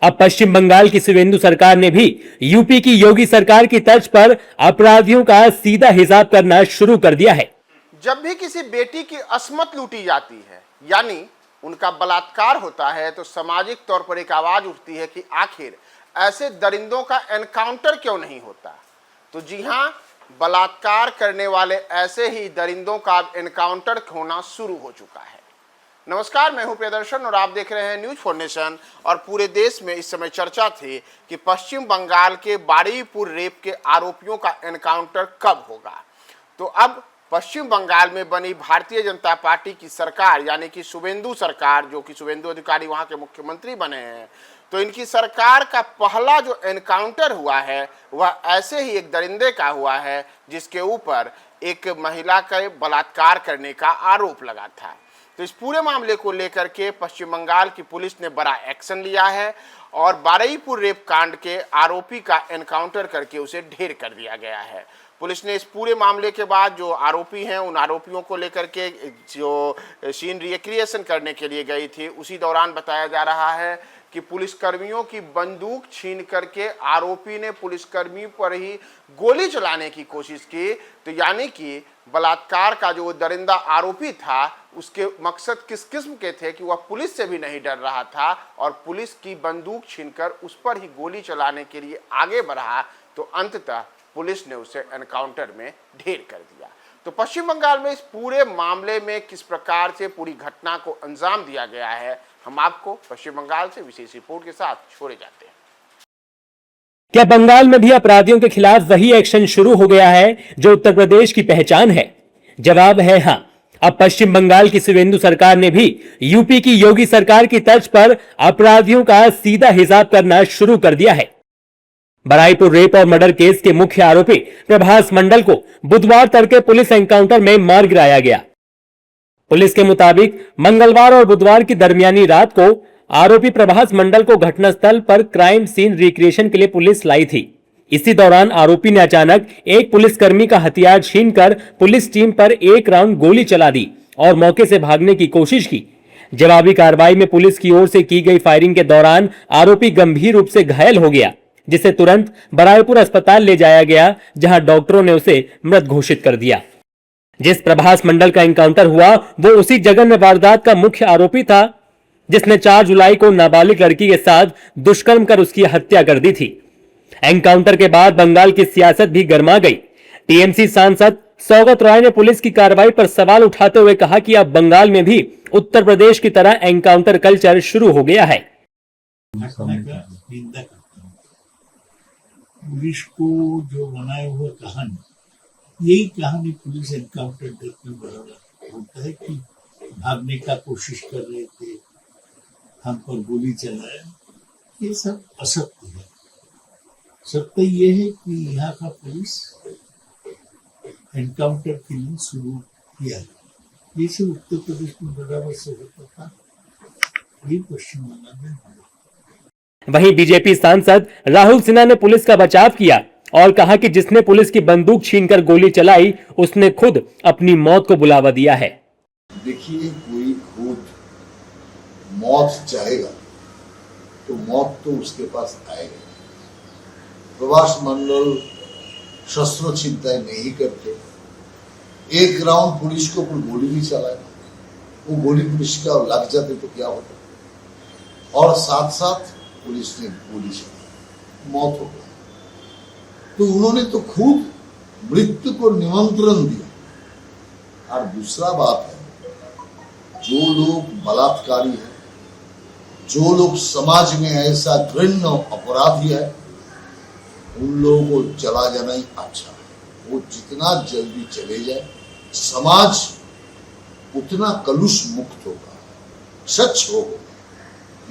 अब पश्चिम बंगाल की शिवेंदु सरकार ने भी यूपी की योगी सरकार की तर्ज पर अपराधियों का सीधा हिसाब करना शुरू कर दिया है। जब भी किसी बेटी की अस्मत लूटी जाती है यानी उनका बलात्कार होता है तो सामाजिक तौर पर एक आवाज उठती है कि आखिर ऐसे दरिंदों का एनकाउंटर क्यों नहीं होता। तो जी हां, बलात्कार करने वाले ऐसे ही दरिंदों का एनकाउंटर होना शुरू हो चुका है। नमस्कार, मैं हूं प्रियदर्शन और आप देख रहे हैं न्यूज फॉर नेशन। और पूरे देश में इस समय चर्चा थी कि पश्चिम बंगाल के बारुईपुर रेप के आरोपियों का एनकाउंटर कब होगा। तो अब पश्चिम बंगाल में बनी भारतीय जनता पार्टी की सरकार यानी कि शुवेंदु सरकार, जो कि शुवेंदु अधिकारी वहां के मुख्यमंत्री बने हैं, तो इनकी सरकार का पहला जो एनकाउंटर हुआ है वह ऐसे ही एक दरिंदे का हुआ है जिसके ऊपर एक महिला का बलात्कार करने का आरोप लगा था। तो इस पूरे मामले को लेकर के पश्चिम बंगाल की पुलिस ने बड़ा एक्शन लिया है और बारुईपुर रेप कांड के आरोपी का एनकाउंटर करके उसे ढेर कर दिया गया है। पुलिस ने इस पूरे मामले के बाद जो आरोपी हैं उन आरोपियों को लेकर के जो सीन रिक्रिएशन करने के लिए गई थी, उसी दौरान बताया जा रहा है कि पुलिसकर्मियों की बंदूक छीन करके आरोपी ने पुलिसकर्मी पर ही गोली चलाने की कोशिश की। तो यानी कि बलात्कार का जो दरिंदा आरोपी था उसके मकसद किस किस्म के थे कि वह पुलिस से भी नहीं डर रहा था और पुलिस की बंदूक छीनकर उस पर ही गोली चलाने के लिए आगे बढ़ा। तो अंततः पुलिस ने उसे एनकाउंटर में ढेर कर दिया। तो पश्चिम बंगाल में इस पूरे मामले में किस प्रकार से पूरी घटना को अंजाम दिया गया है, हम आपको पश्चिम बंगाल से विशेष रिपोर्ट के साथ छोड़े जाते हैं। क्या बंगाल में भी अपराधियों के खिलाफ वही एक्शन शुरू हो गया है जो उत्तर प्रदेश की पहचान है? जवाब है हां। अब पश्चिम बंगाल की शिवेंदु सरकार ने भी यूपी की योगी सरकार की तर्ज पर अपराधियों का सीधा हिसाब करना शुरू कर दिया है। बारुईपुर रेप और मर्डर केस के मुख्य आरोपी प्रभास मंडल को बुधवार तड़के पुलिस एनकाउंटर में मार गिराया गया। पुलिस के मुताबिक मंगलवार और बुधवार की दरमियानी रात को आरोपी प्रभास मंडल को घटनास्थल पर क्राइम सीन रिक्रिएशन के लिए पुलिस लाई थी। इसी दौरान आरोपी ने अचानक एक पुलिसकर्मी का हथियार छीनकर पुलिस टीम पर एक राउंड गोली चला दी और मौके से भागने की कोशिश की। जवाबी कार्रवाई में पुलिस की ओर से की गई फायरिंग के दौरान आरोपी गंभीर रूप से घायल हो गया, जिसे तुरंत बारुईपुर अस्पताल ले जाया गया, जहां डॉक्टरों ने उसे मृत घोषित कर दिया। जिस प्रभास मंडल का एनकाउंटर हुआ वो उसी जघन्य वारदात का मुख्य आरोपी था जिसने 4 जुलाई को नाबालिग लड़की के साथ दुष्कर्म कर उसकी हत्या कर दी थी। एनकाउंटर के बाद बंगाल की सियासत भी गर्मा गई। टीएमसी सांसद सौगत रॉय ने पुलिस की कार्रवाई पर सवाल उठाते हुए कहा कि अब बंगाल में भी उत्तर प्रदेश की तरह एनकाउंटर कल्चर शुरू हो गया है। पुलिस को जो बनाए हुए कहानी, यही कहानी पुलिस एनकाउंटर देखने बराबर होता है कि भागने का कोशिश कर रहे थे, हम पर गोली चलाया, ये सब असत्य है। सत्य ये है कि यहाँ का पुलिस एनकाउंटर के लिए शुरू किया, ये सब उत्तर प्रदेश में बराबर से होता था, ये पश्चिम बंगाल में। वहीं बीजेपी सांसद राहुल सिन्हा ने पुलिस का बचाव किया और कहा कि जिसने पुलिस की बंदूक छीनकर गोली चलाई उसने खुद अपनी मौत को बुलावा दिया है। देखिए, कोई खुद मौत चाहेगा तो मौत तो उसके पास आएगा। प्रभास मंडल शस्त्र छिनताई नहीं करते, एक राउंड पुलिस के ऊपर गोली भी चलाए, वो गोली पुलिस का लग जाते तो क्या होता, और साथ साथ पुलिस ने गोली चलाई, मौत हो गई। तो उन्होंने तो खुद मृत्यु को निमंत्रण दिया। और दूसरा बात है, जो लोग बलात्कारी है, जो लोग समाज में ऐसा घृण्य अपराधी है, उन लोगों को चला जाना ही अच्छा है। वो जितना जल्दी चले जाए समाज उतना कलुष मुक्त होगा, स्वच्छ होगा।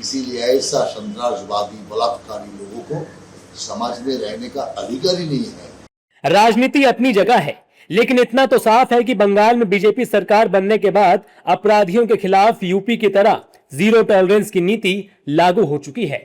इसीलिए ऐसा संतरासवादी बलात्कारी लोगों को समाज में रहने का अधिकार ही नहीं है। राजनीति अपनी जगह है, लेकिन इतना तो साफ है कि बंगाल में बीजेपी सरकार बनने के बाद अपराधियों के खिलाफ यूपी की तरह जीरो टॉलरेंस की नीति लागू हो चुकी है।